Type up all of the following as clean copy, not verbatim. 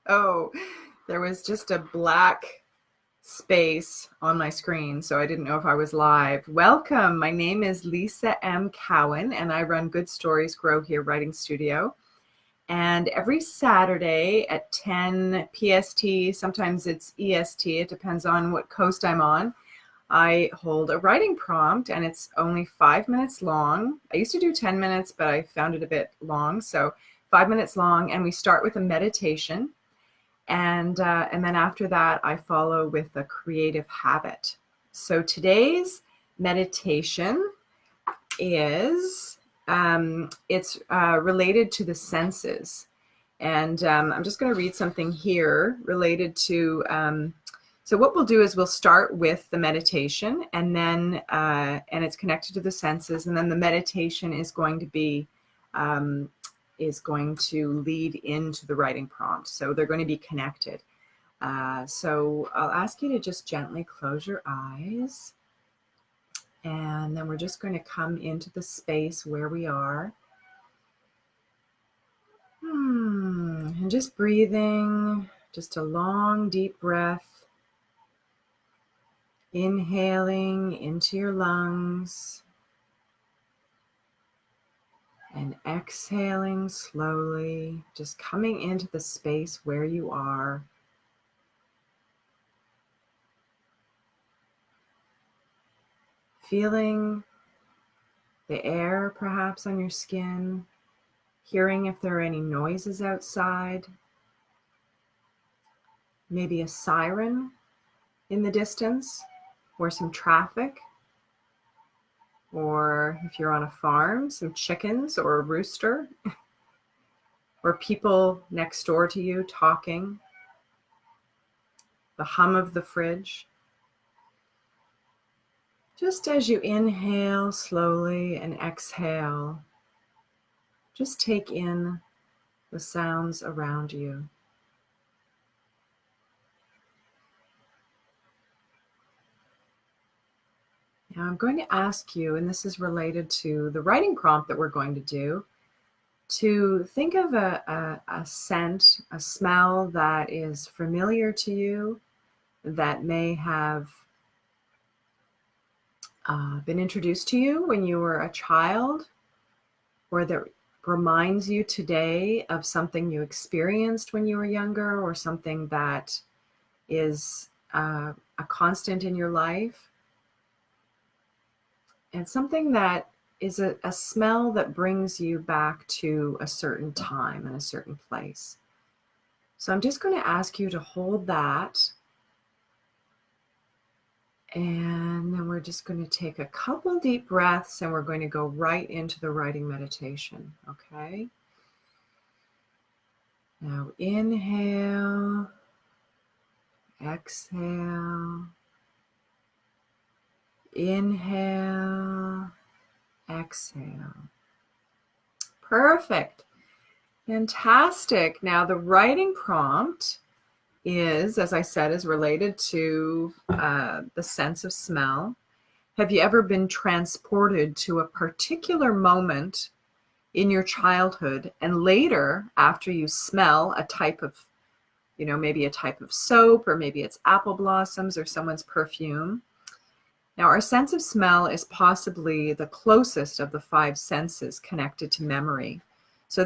Oh, there was just a black space on my screen, so I didn't know if I was live. Welcome. My name is Lisa M. Cowan, and I run Good Stories Grow Here Writing Studio. And every Saturday at 10 PST, sometimes it's EST, it depends on what coast I'm on, I hold a writing prompt, and it's only 5 minutes long. I used to do 10 minutes, but I found it a bit long, so 5 minutes long, and we start with a meditation. And then after that, I follow with a creative habit. So today's meditation is it's related to the senses, and I'm just going to read something here related to. So what we'll do is we'll start with the meditation, and then and it's connected to the senses, and then the meditation is going to be lead into the writing prompt. So they're going to be connected. So I'll ask you to just gently close your eyes. And then we're just going to come into the space where we are. And just breathing, just a long, deep breath. Inhaling into your lungs. And exhaling slowly, just coming into the space where you are. Feeling the air perhaps on your skin, hearing if there are any noises outside, maybe a siren in the distance, or some traffic, or if you're on a farm, some chickens or a rooster, or people next door to you talking, the hum of the fridge. Just as you inhale slowly and exhale, just take in the sounds around you. Now I'm going to ask you, and this is related to the writing prompt that we're going to do, to think of a scent, a smell that is familiar to you, that may have been introduced to you when you were a child, or that reminds you today of something you experienced when you were younger, or something that is a constant in your life. And something that is a smell that brings you back to a certain time and a certain place. So I'm just going to ask you to hold that. And then we're just going to take a couple deep breaths, and we're going to go right into the writing meditation, okay? Now inhale, exhale, inhale, exhale. Perfect. Fantastic. Now the writing prompt is, as I said, is related to the sense of smell. Have you ever been transported to a particular moment in your childhood, and later, after you smell a type of, maybe a type of soap, or maybe it's apple blossoms or someone's perfume? Now, our sense of smell is possibly the closest of the five senses connected to memory. So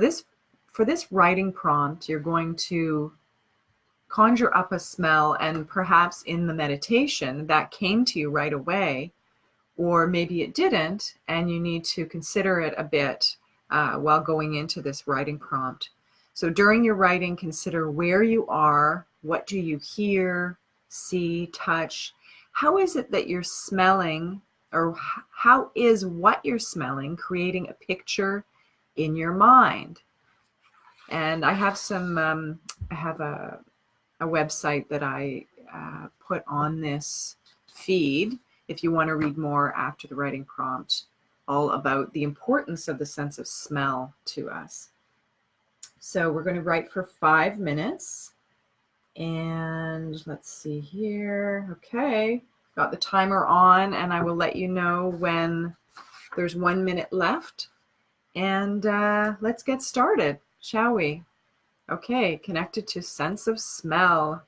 for this writing prompt, you're going to conjure up a smell, and perhaps in the meditation that came to you right away, or maybe it didn't, and you need to consider it a bit while going into this writing prompt. So during your writing, consider where you are, what do you hear, see, touch. How is it that you're smelling, or how is what you're smelling creating a picture in your mind? And I have a website that I put on this feed if you want to read more after the writing prompt, all about the importance of the sense of smell to us. So we're going to write for 5 minutes. And let's see here. Okay, got the timer on, and I will let you know when there's 1 minute left. And let's get started, shall we? Okay, connected to sense of smell.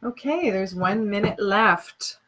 Okay, there's 1 minute left.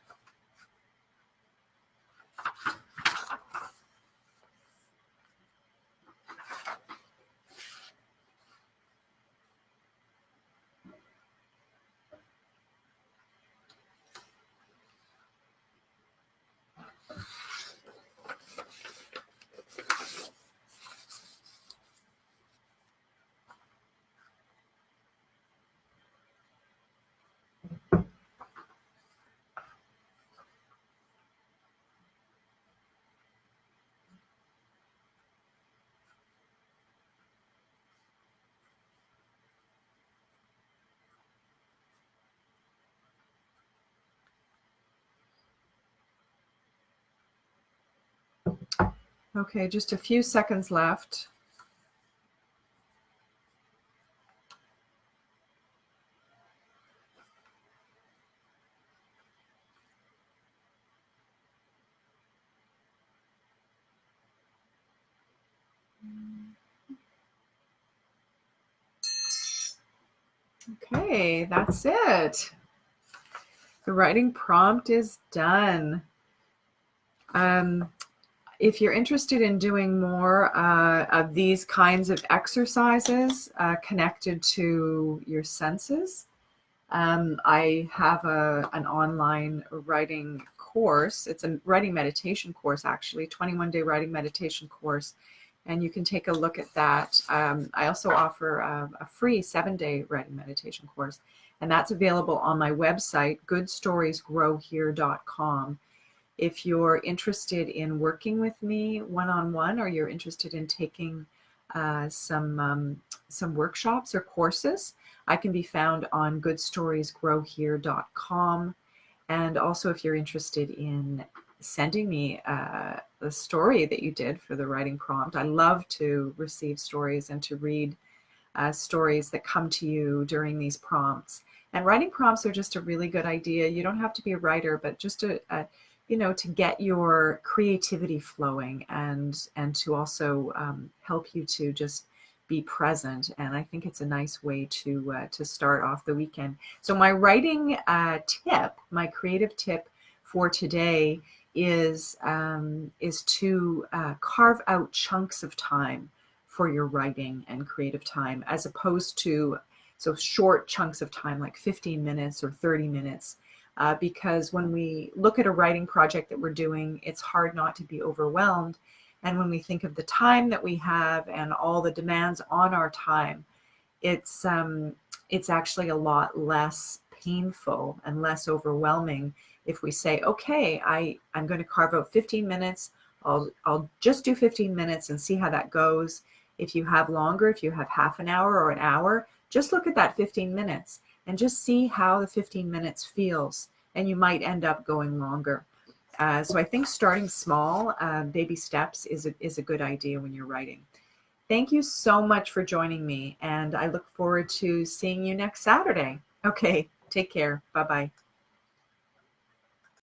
Okay, just a few seconds left. Okay, that's it. The writing prompt is done. If you're interested in doing more of these kinds of exercises connected to your senses, I have an online writing course. It's a writing meditation course, actually, 21-day writing meditation course. And you can take a look at that. I also offer a free 7-day writing meditation course. And that's available on my website, goodstoriesgrowhere.com. If you're interested in working with me one-on-one, or you're interested in taking some workshops or courses, I can be found on goodstoriesgrowhere.com. And also, if you're interested in sending me the story that you did for the writing prompt, I love to receive stories and to read stories that come to you during these prompts. And writing prompts are just a really good idea. You don't have to be a writer, but just to get your creativity flowing, and to also help you to just be present. And I think it's a nice way to start off the weekend. So my writing tip, my creative tip for today is to carve out chunks of time for your writing and creative time, as opposed to short chunks of time like 15 minutes or 30 minutes. Because when we look at a writing project that we're doing, it's hard not to be overwhelmed. And when we think of the time that we have and all the demands on our time, it's actually a lot less painful and less overwhelming if we say, okay, I'm going to carve out 15 minutes. I'll just do 15 minutes and see how that goes. If you have longer, if you have half an hour or an hour, just look at that 15 minutes and just see how the 15 minutes feels. And you might end up going longer. So I think starting small, baby steps is a good idea when you're writing. Thank you so much for joining me, and I look forward to seeing you next Saturday. Okay, take care. Bye-bye.